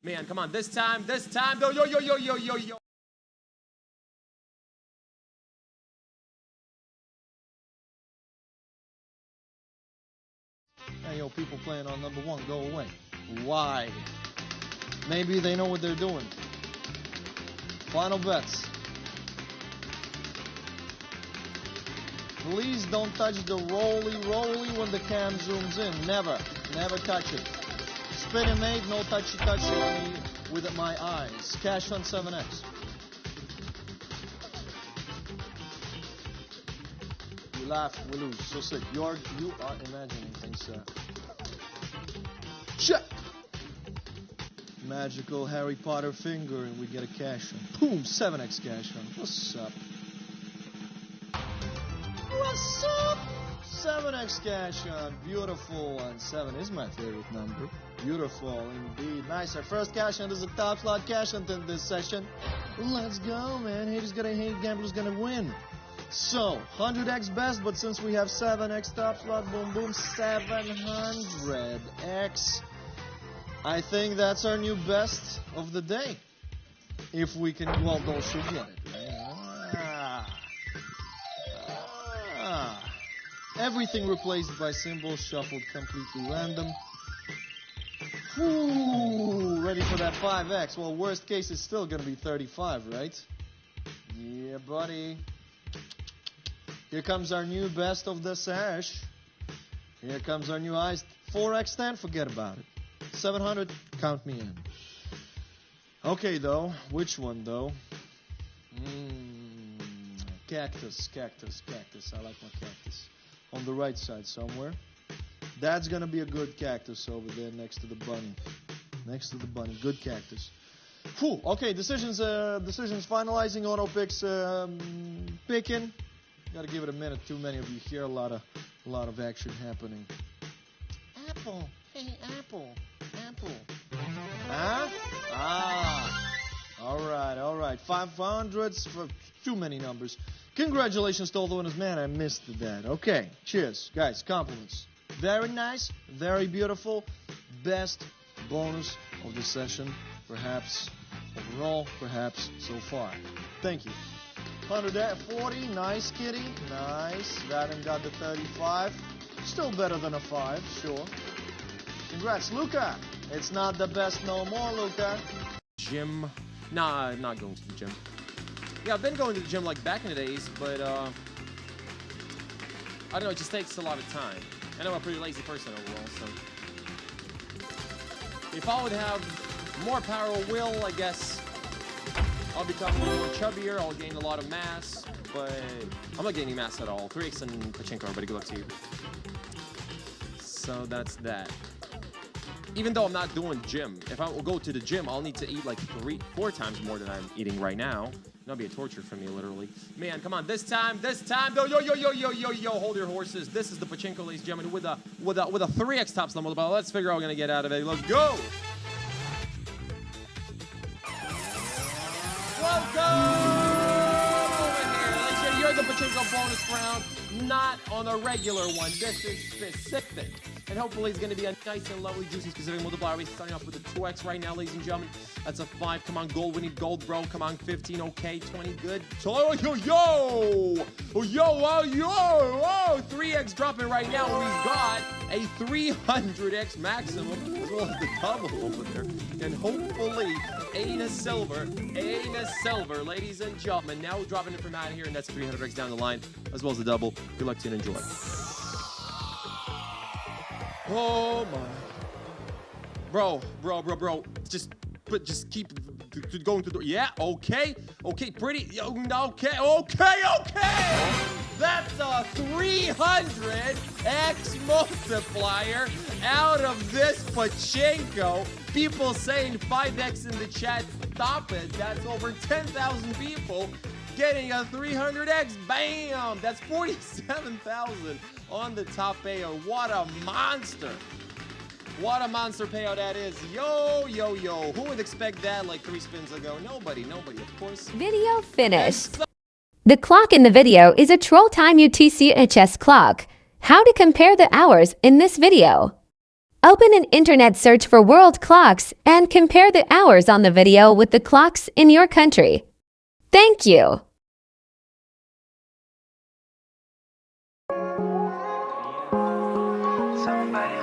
Man, come on, this time, yo. Hey, yo, people playing on number one, go away. Why? Maybe they know what they're doing. Final bets. Please don't touch the roly when the cam zooms in. Never touch it. Spin and made, no touchy me with my eyes. Cash on 7X. We laugh, we lose. So sick. You are imagining things. Check. Magical Harry Potter finger, and we get a cash on. Boom, 7X cash on. What's up? What's up? 7X cash on. Beautiful. And 7 is my favorite number. Beautiful indeed. Nice. Our first cash on is a top slot cash on this session. Let's go, man. Haters gonna hate, gamblers gonna win. So, 100X best, but since we have 7X top slot, boom, boom, 700X. I think that's our new best of the day. If we can, well, those should get it. Everything replaced by symbols, shuffled completely random. Ooh, ready for that 5X. Well, worst case, it's still going to be 35, right? Yeah, buddy. Here comes our new best of the sesh. Here comes our new highest 4X 10. Forget about it. 700, count me in. Okay, though. Which one, though? Cactus. I like my cactus. On the right side somewhere. That's going to be a good cactus over there next to the bunny. Good cactus. Whew. Okay, decisions finalizing. Auto picks picking. Got to give it a minute. Too many of you here. A lot of action happening. Apple. Hey, Apple. Huh? All right. 500s for too many numbers. Congratulations to all the winners. Man, I missed that. Okay, cheers. Guys, compliments. Very nice, very beautiful. Best bonus of the session, perhaps overall, perhaps so far. Thank you. 140, nice kitty. Nice. That and got the 35. Still better than a 5, sure. Congrats, Luca. It's not the best no more, Luca. Gym. Nah, I'm not going to the gym. Yeah, I've been going to the gym like back in the days, but I don't know, it just takes a lot of time. I know I'm a pretty lazy person overall, so if I would have more power or will, I guess I'll become a little more chubbier, I'll gain a lot of mass, but I'm not gaining mass at all. 3X and Pachinko, everybody, good luck to you. So that's that. Even though I'm not doing gym, if I will go to the gym, I'll need to eat like 3-4 times more than I'm eating right now. That'll be a torture for me, literally. Man, come on, this time, yo, hold your horses. This is the Pachinko, ladies and gentlemen, with a 3X top slot multiplier. Let's figure out what we're gonna get out of it. Let's go! Welcome over here, ladies and gentlemen. You're the Pachinko bonus round, not on a regular one. This is specific. And hopefully it's going to be a nice and lovely, juicy, specific multiplier. We're starting off with a 2X right now, ladies and gentlemen. That's a 5. Come on, gold. We need gold, bro. Come on, 15. Okay, 20. Good. Oh, yo. 3X dropping right now. We've got a 300X maximum, as well as the double over there. And hopefully, ain't a silver, ladies and gentlemen. Now we're dropping it from out here, and that's 300X down the line, as well as the double. Good luck to you and enjoy. Oh my. Bro. Just keep going to the, yeah, okay, pretty, okay. That's a 300X multiplier out of this Pachinko. People saying 5X in the chat, stop it. That's over 10,000 people getting a 300X, bam! That's 47,000 on the top payout. What a monster! What a monster payout that is. Yo. Who would expect that like 3 spins ago? Nobody, of course. Video finished. The clock in the video is a Troll Time UTC HS clock. How to compare the hours in this video. Open an internet search for world clocks and compare the hours on the video with the clocks in your country. Thank you. Somebody